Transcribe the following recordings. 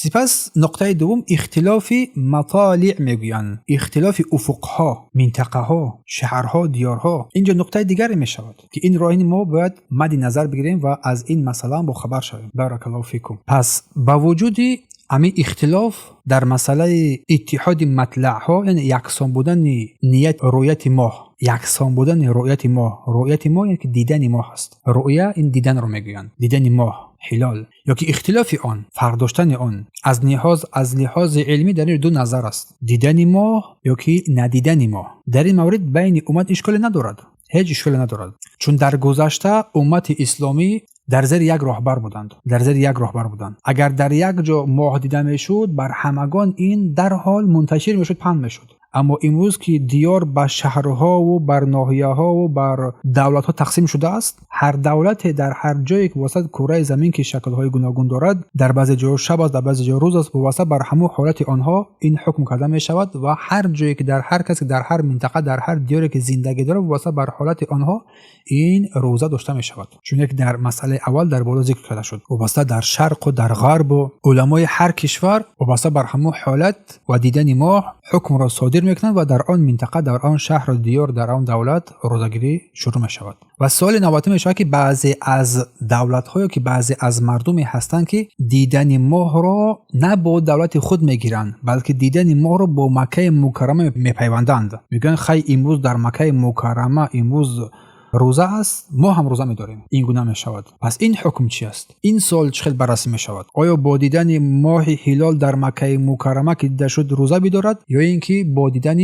سپس نقطه دوم اختلاف مطالع میگویند، اختلاف افقها، منطقه ها، شهرها، دیارها. اینجا نقطه دیگری میشود که این راهین ما باید مد نظر بگیریم و از این مسئله با خبر شویم. بارک الله فیکم. پس با وجود امی اختلاف در مسئله اتحاد مطلع ها، یعنی یکسان بودن نیت رؤیت ماه، یکسان بودن رؤیت ماه یعنی که دیدن ماه است. رؤیا این دیدن رو میگویند، دیدن ماه هلال، یا که اختلاف آن، فرق داشتن آن از لحاظ علمی در دو نظر است، دیدن ماه یا که ندیدن ماه. در این مورد بین امت اشکال ندارد، هیچ اشکال ندارد، چون در گذشته امت اسلامی در زیر یک راهبر بودند. اگر در یک جا ماه دیده میشد، بر همگان این در حال منتشر میشد، پند میشد. اما امروز که دیار به شهرها و بر ناحیه‌ها و بر دولت‌ها تقسیم شده است، هر دولت در هر جایی که وسط کره زمین که شکل‌های گوناگون دارد، در بعضی جاها شب است، در بعضی جاها روز است، وسط بر همه حالت آنها این حکم کرده می شود و هر جایی که در هر کسی در هر منطقه در هر دیاری که زندگی داره، وسط بر حالت آنها این روزه داشته می شود. چون یک در مسئله اول در بالا ذکر کرده شد، وسط در شرق و در غرب و علمای هر کشور وسط بر همه حالت و دیدن ماه حکم را صادر میکنند و در آن منطقه، در آن شهر و دیار، در آن دولت روزه‌گیری شروع می شود. و سوال نوبتی می شود که بعضی از دولت‌ها یا که بعضی از مردمی هستند که دیدن ماه را نه با دولت خود میگیرند، بلکه دیدن ماه را با مکه مکرمه میپیوندند. میگن خیلی امروز در مکه مکرمه امروز روزه است، ما هم روزه می‌داریم. این گونه می‌شود. پس این حکم چی است؟ این سوال چه خیلی بررسی می‌شود. آیا با دیدن ماه هلال در مکه مکرمه که دیده شد روزه بدارد، یا اینکه با دیدن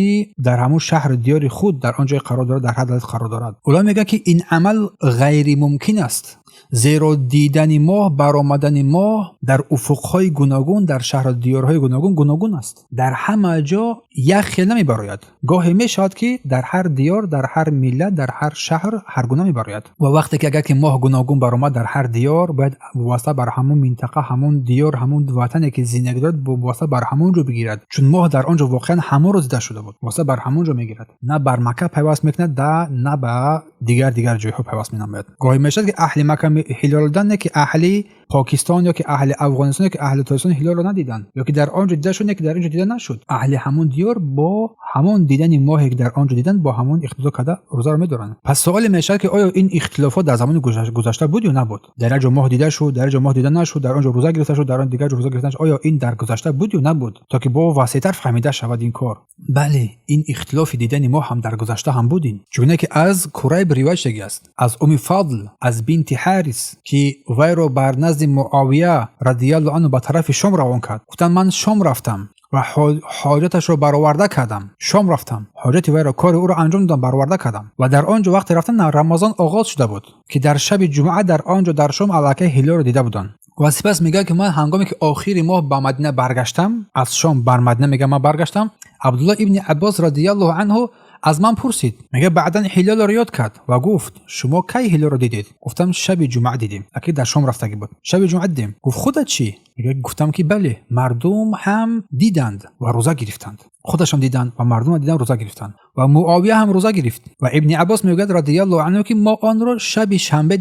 در همون شهر دیار خود در آنجا قرار دارد، در هر دولت قرار دارد؟ علما میگن که این عمل غیر ممکن است، زیرا دیدن ماه، برآمدن ماه در افق‌های گوناگون، در شهر و دیارهای گوناگون است. در همه جا یک خیل نمی‌براید. گاهی میشود که در هر دیار، در هر ملت، در هر شهر هر گونه می‌براید. و وقتی که اگر که ماه گوناگون برآمد در هر دیار، باید واسطه بر همون منطقه، همون دیار، همون وطنی که زندگی دارد واسطه بر همون رو بگیرد، چون ماه در آنجا واقعا همون روز دیده شده بود، واسطه بر همون رو میگیرد، نه بر مکه پیوست میکند، نه به دیگر جایها پیوست مینامد. گاهی میشد که اهل مکه هلال دیدن که اهل پاکستان یا که اهل افغانستان یا که اهل تاجیکستان هلال رو ندیدن، یا که در آنجا دیده شد که در اینجا دیده نشد. اهل همون دیار با همون دیدن ماهی که در آنجا دیدن با همون اختلاف کرده روزه رو می‌دارن. پس سوال میشه که آیا این اختلافات در زمان گذشته بود یا نبود؟ در اینجا ماه دیده شد، در اینجا ماه دیده نشد، در آنجا روزه گرفته شد، در آن دیگه روزه گرفته نشد. آیا این در گذشته بود یا نبود؟ تا که با واسطه فهمیده شود این کار. بله، این اختلاف دیدن ماه هم در گذشته هم بودین. چون که از قریب روایت شده است از فضل از بنت حارث که وی رو بر نزد معاویه رضی الله عنه به طرف شام روان کرد. گفتن من شام رفتم و حاجتش رو برآورده کردم. شام رفتم، حاجت وی را، کار او را انجام دادم، برآورده کردم. و در آنجا وقت رفتن رمضان آغاز شده بود که در شب جمعه در آنجا در شام الکه هلال رو دیده بودند. و سپس میگه که من هنگامی که آخر ماه به مدینه برگشتم، از شام بر مدینه میگه من برگشتم، عبدالله ابن عباس رضی الله عنه از من پرسید، میگه بعدن هلال رو یاد کرد و گفت شما کی هلال رو دیدید؟ گفتم شب جمعه دیدیم. اکید در شام رفتگی بود، شب جمعه دیدیم. گفت خودت چی؟ میگه گفتم که بله، مردم هم دیدند و روزه گرفتند. خودشون دیدند و مردم هم دیدند روزه گرفتند و معاویه هم روزه گرفت. و ابن عباس میگه رضی الله عنه که ما آن رو شب شنبه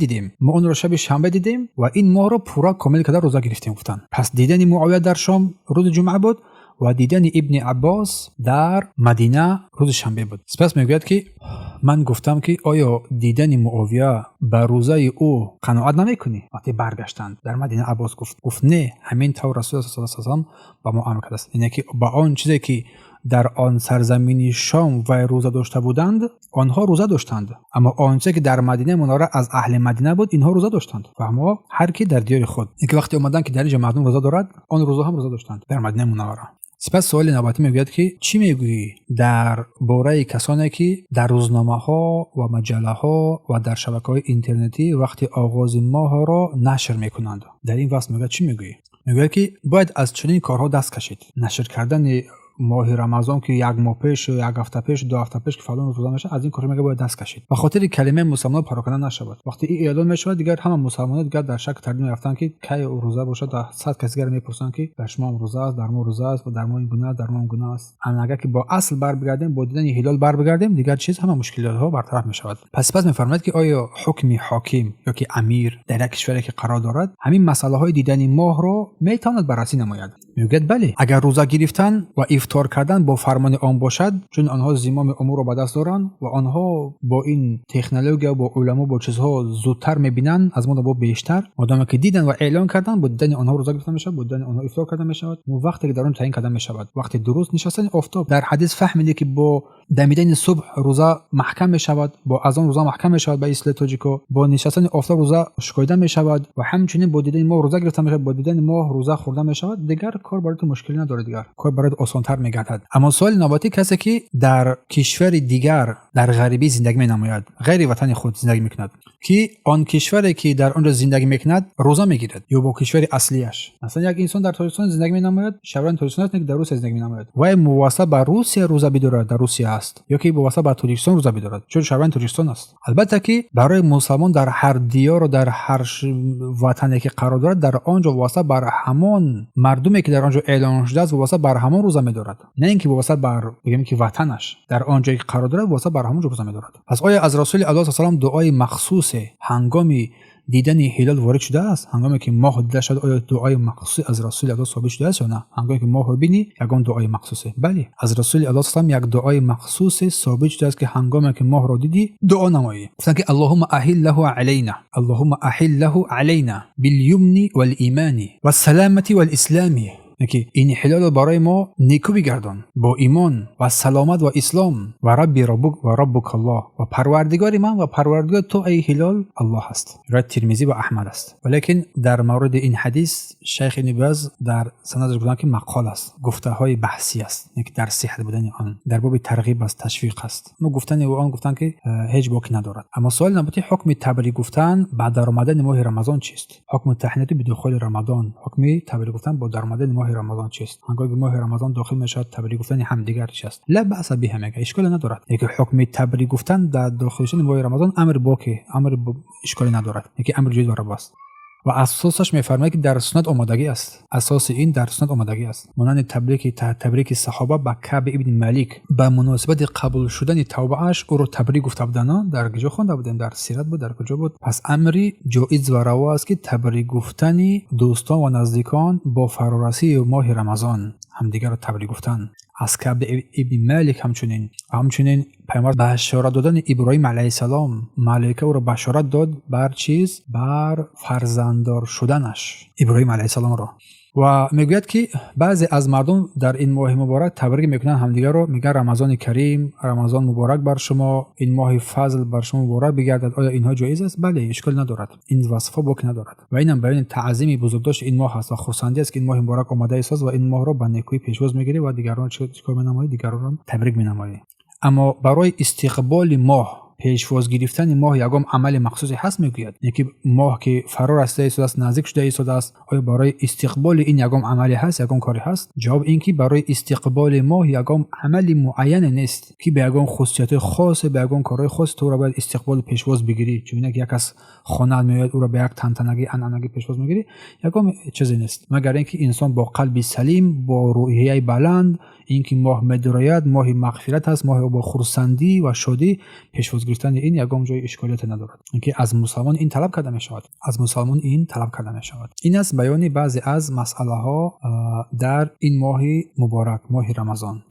دیدیم و این ماه رو پورا کامل کرده روزه گرفتیم. گفتن پس دیدن معاویه در شام روز جمعه بود و دیدن ابن عباس در مدینه روز شنبه بود. سپس میگوید که من گفتم که آیا دیدن معاویه بر روزه او قناعت نمیکنی؟ وقتی برگشتند در مدینه، عباس گفت نه، همین طور رسول الله صلی الله علیه و آله با ما امر کرده است، اینه که با آن چیزی که در آن سرزمینی شام و روزه داشته بودند آنها روزه داشتند، اما آنچه که در مدینه منوره از اهل مدینه بود اینها روزه داشتند و اما هر کی در دیار خود. اینکه وقتی اومدن که در اینجا مردم روزه دارد، آن روزه هم روزه داشتند در مدینه منوره. سپس سوال نوبتی میگوید که چی میگویی در باره کسانی که در روزنامه ها و مجله ها و در شبکه‌های اینترنتی وقتی آغاز ماه را نشر میکنند؟ در این واسه میگه چی میگویی؟ میگه که باید از چنین کارها دست کشید. نشر کردن ماه رمضان که یک ماه پیش، یک هفته پیش، 2 هفته پیش که فلان روزه میشه، از این کار میگه باید دست کشید. به خاطر کلمه مسلمان پراکنده نشود. وقتی این اعلان میشه دیگر همه مسلمان‌ها دیگر در شک تردید میافتند که کی روزه باشه. در 100 کسی دیگر میپرسن که در شما روزه است، در ما روزه است، و در ما این گناه، در ما اون گناه است. اگر که با اصل بر بگردیم، با دیدن هلال بر بگردیم، دیگر چیز همه مشکلات ها برطرف میشود. پس میفرماید که آیا حکم حاکم یا که امیر در یک کشوری که قرار دارد همین مسئله های دیدن ماه رو میتواند بررسی نماید؟ میگوید بله، اگر روزه گرفتن و افطار کردن با فرمان آن باشد، چون آنها زمام امور رو به دست دارند و آنها با این تکنولوژی و با علما با چیزها زودتر میبینن از ما با بیشتر، مادام که دیدن و اعلان کردن با دیدن آنها روزه گرفتن میشه، با دیدن آنها افطار کردن میشه، و وقتی که در اون تعیین کردن میشود وقتی درست نشستن آفتاب. در حدیث فهمیده که با دمیدن صبح روزه محکم میشود، با اذان روزه محکم میشود به اصطلاح تاجیکو، با نشستن آفتاب روزه شکایده میشود، و همچنین با دیدن ماه روزه گرفتن میشود، با دیدن ماه روزه خورده میشود. دیگر کار برای تو مشکلی نداره، دیگر کار برای تو آسان‌تر میگردد. اما سوال نوبتی کسی که در کشور دیگر در غریبی زندگی مینماید، غیر وطن خود زندگی میکند، که آن کشوری که در آن زندگی میکند روزه میگیرد یا با کشور اصلیش. مثلا یک انسان در تاجیکستان زندگی مینماید، شهروند تاجیکستان است که در روسیه زندگی مینماید و مواسط با روسیه روزه بدارد، در روسیه است، یا که مواسط با تاجیکستان روزه بدارد چون شهروند تاجیکستان است. البته که برای مسلمان در هر دیار و در هر وطنی که قرار دارد، در آنجا واسه بر همان مردمی که در آنجا اعلان شده است واسه بر همان روزه می‌دارد، نه اینکه واسه بر بگیم که وطنش در آنجا که قرار دارد واسه بر همان روزه می‌دارد. پس آیا از رسول الله صلی الله علیه و آله دعای مخصوص هنگامی دیدن هلال وارد شده است؟ هنگامی که ماه دیده شد آیا دعای مخصوص از رسول الله ثابت شده است یا نه؟ هنگامی که ماه رو بینی یگان دعای مخصوصه؟ بله، از رسول الله صلی الله علیه و آله یک دعای مخصوص ثابت شده است که هنگامی که ماه رو دیدی دعا نمایی. مثلا که اللهم احله علینا، اللهم احله علینا بالیمن والایمان والسلامه والاسلام، که این هلال برای ما نیکو بگردان با ایمان و سلامت و اسلام، و ربی ربک و ربک الله، و پروردگار من و پروردگار تو ای هلال الله است. روایت ترمذی و احمد است. ولیکن در مورد این حدیث شیخ ابن باز در سندش گفتن که مقال است، گفته های بحثی است، که در صحت بودن آن در باب ترغیب است، تشویق است. ما گفتن و آن گفتن که هیچ باکی ندارد. اما سوال نبودی حکم تبریک گفتن بعد در آمدن ماه رمضان چیست؟ حکم تهنیت به دخول رمضان، حکم تبریک گفتن با در آمدن ماه رمضان چیست؟ هنگامی ماه رمضان داخل میشد تبریک گفتن همدیگر چیست؟ لا باس به همه، اشکال ندارد. یکی حکم تبریک گفتن در داخل شدن ماه رمضان امر باکی، اشکالی ندارد، یکی امر جدید و رواست و اساسش میفرماید که در سنت آمادگی است. اساس این در سنت آمادگی است. مانند تبریک صحابه با کعب ابن مالک به مناسبت قبول شدن توبه اش او رو تبریک گفته بودن. در کجا خوانده بودیم؟ در سیرت بود، در کجا بود؟ پس امری جایز و روا است که تبریک گفتن دوستان و نزدیکان با فرارسی ماه رمضان همدیگر رو تبریک گفتن. از کعب ابن مالک همچنین پیامبر بشارت دادن ابراهیم علیه السلام، ملائکه او را بشارت داد بر چیز؟ بر فرزنددار شدنش ابراهیم علیه السلام را. و میگوید که بعضی از مردم در این ماه مبارک تبریک میکنن همدیگر رو، میگن رمضان کریم، رمضان مبارک بر شما، این ماه فضل بر شما مبارک بگردد. آیا اینها جایز است؟ بله، اشکال ندارد، این وصفه باک ندارد و اینم بیان تعظیم بزرگداشت این ماه است و خرسندی است که این ماه مبارک آمده است و این ماه را به نیکویی پیشواز میگیری و دیگران چیکار مینمایی؟ دیگران تبریک مینمایی. اما برای استقبال ماه پیشواز گرفتن ماه یگام عمل مخصوصی هست میگوید، یکی ماه که فرار رسیده است، نزدیک شده است، آیا برای استقبال این یگام عملی هست، یگام کاری هست؟ جواب این که برای استقبال ماه یگام عمل معین نیست که به یگام خصوصیت خاص، به یگام کارهای خاص تو را باید استقبال پیشواز بگیری. چون یک از خانه میاد او را به یک تنتنگی عنعنگی پیشواز میگیری، یگام چیزی نیست مگر اینکه انسان با قلب سلیم، با روحیه بلند، اینکه ماه مدرایت، ماه مغفرت است، ماه با خرسندی و شادی پیشواز گرفتن این یگام جای اشکالیت ندارد. اینکه از مسلمان این طلب کرده می شود. این است بیان بعضی از مسئله ها در این ماه مبارک، ماه رمضان.